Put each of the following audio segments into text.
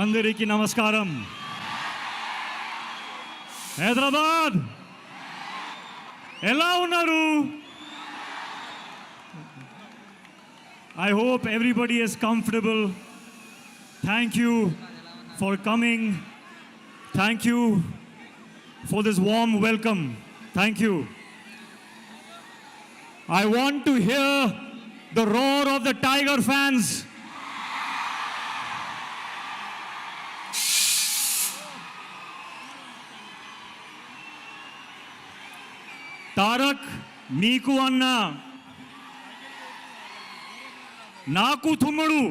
అందరికీ నమస్కారం. హైదరాబాద్ ఎలా ఉన్నారు? I hope everybody is comfortable. Thank you for coming. Thank you for this warm welcome. Thank you. I want to hear the roar of the Tiger fans. Tarak నీకు అన్న నాకు తుమ్ముడు.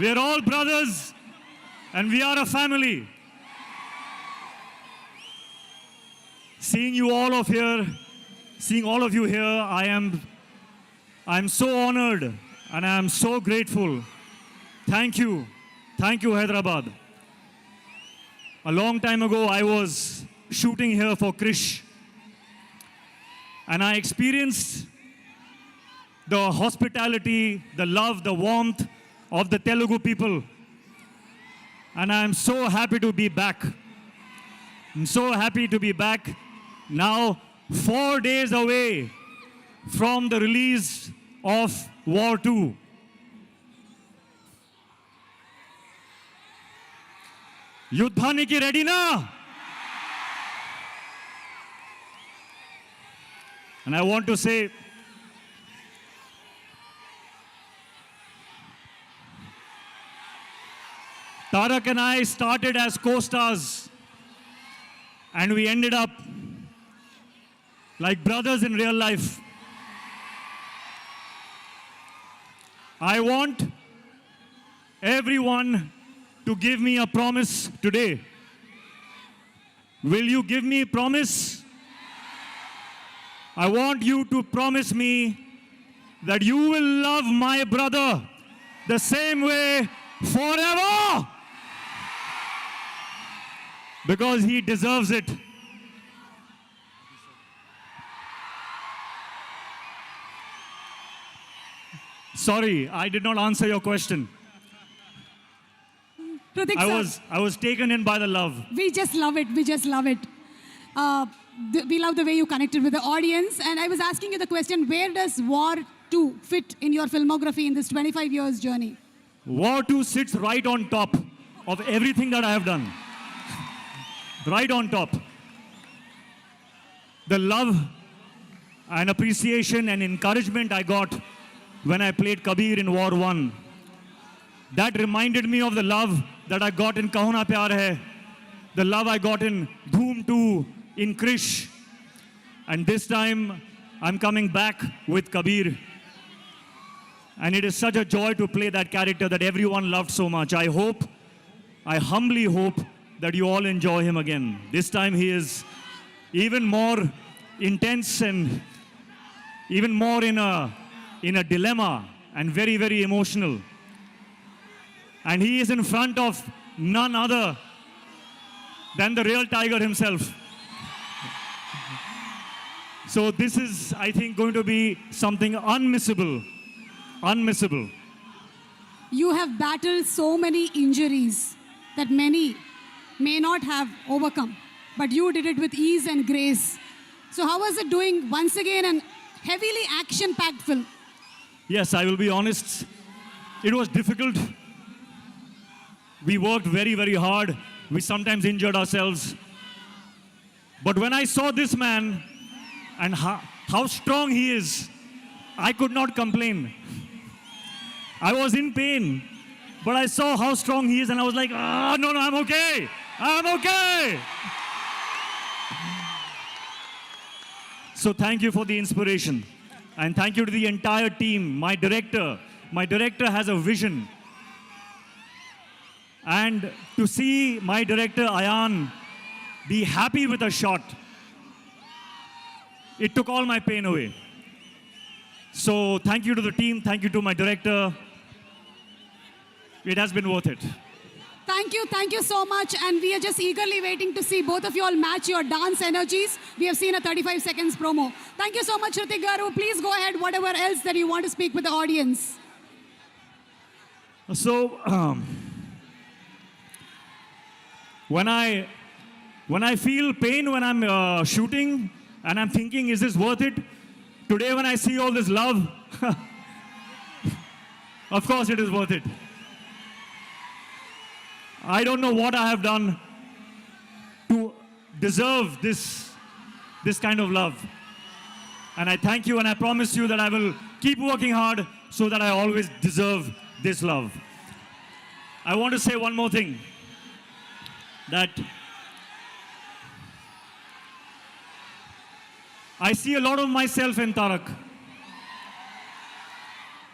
We are all brothers and we are a family. Seeing you all of here, seeing all of you here, I am so honored and I am so grateful. Thank you. Thank you, Hyderabad. A long time ago, I was shooting here for Krish, and I experienced the hospitality, the love, the warmth of the Telugu people, and I am so happy to be back. I'm so happy to be back now, 4 days away from the release of War 2. యుద్ధానికి రెడీనా? And I want to say, Tarak and I started as co-stars and we ended up like brothers in real life. I want everyone to give me a promise today. Will you give me a promise? I want you to promise me that you will love my brother the same way forever, because he deserves it. Sorry, I did not answer your question. Hrithik sir, I was taken in by the love. we just love it. We just love it. We love the way you connected with the audience. And I was asking you the question, where does War 2 fit in your filmography in this 25 years journey? War 2 sits right on top of everything that I have done. Right on top. The love and appreciation and encouragement I got when I played Kabir in War 1. That reminded me of the love that I got in Kahuna Pyar Hai, the love I got in Dhoom 2, in Krish. And this time, I'm coming back with Kabir. And it is such a joy to play that character that everyone loved so much. I humbly hope that you all enjoy him again. This time he is even more intense and even more in a dilemma and very, very emotional. And he is in front of none other than the real Tiger himself. So this is, I think, going to be something unmissable. Unmissable. You have battled so many injuries that many may not have overcome, but you did it with ease and grace. So how was it doing once again an heavily action-packed film? Yes, I will be honest. It was difficult. We worked very, very hard. We sometimes injured ourselves. But when I saw this man and how strong he is, I could not complain. I was in pain, but I saw how strong he is and I was like, no, I'm okay. I'm okay. So thank you for the inspiration. And thank you to the entire team, my director. My director has a vision. And to see my director, Ayan, be happy with a shot, it took all my pain away. So thank you to the team, thank you to my director. It has been worth it. Thank you so much. And we are just eagerly waiting to see both of you all match your dance energies. We have seen a 35 seconds promo. Thank you so much, Hrithik Garu. Please go ahead, whatever else that you want to speak with the audience. So, when I feel pain when I'm shooting and I'm thinking, is this worth it? Today, when I see all this love, of course it is worth it. I don't know what I have done to deserve this kind of love. And I thank you, and I promise you that I will keep working hard so that I always deserve this love. I want to say one more thing, that I see a lot of myself in Tarak.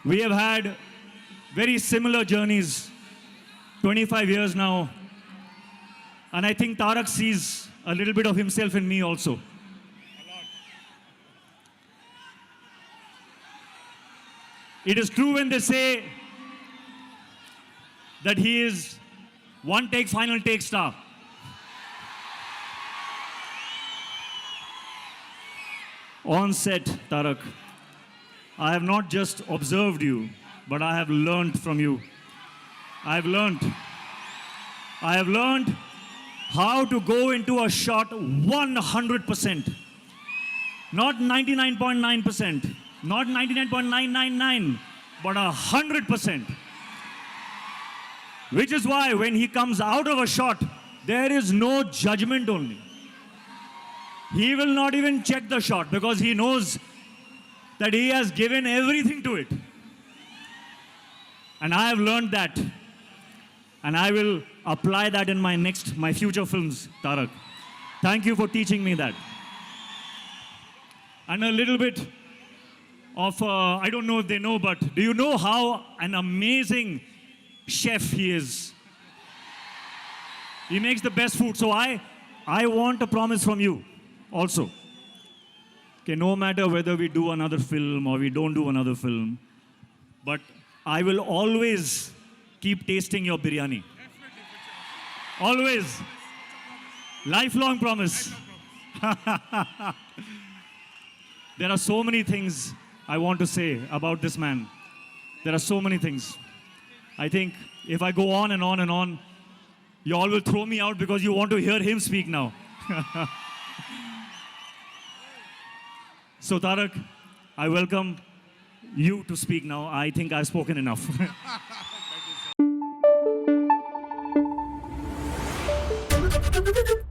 We have had very similar journeys, 25 years now. And I think Tarak sees a little bit of himself in me also. It is true when they say that he is one take, final take star. On set, Tarak, I have not just observed you, but I have learned from you. I have learned how to go into a shot 100%. Not 99.9%, not 99.999, but 100%. Which is why when he comes out of a shot, there is no judgment only. He will not even check the shot because he knows that he has given everything to it. And I have learned that. And I will apply that in my future films, Tarak. Thank you for teaching me that. And a little bit of, I don't know if they know, but do you know how an amazing chef he is? He makes the best food. So I want a promise from you also. Okay, no matter whether we do another film or we don't do another film, but I will always keep tasting your biryani. Always. Lifelong promise. There are so many things I want to say about this man. There are so many things. I think if I go on and on and on, you all will throw me out because you want to hear him speak now. So Tarak, I welcome you to speak now. I think I've spoken enough. Thank you, sir.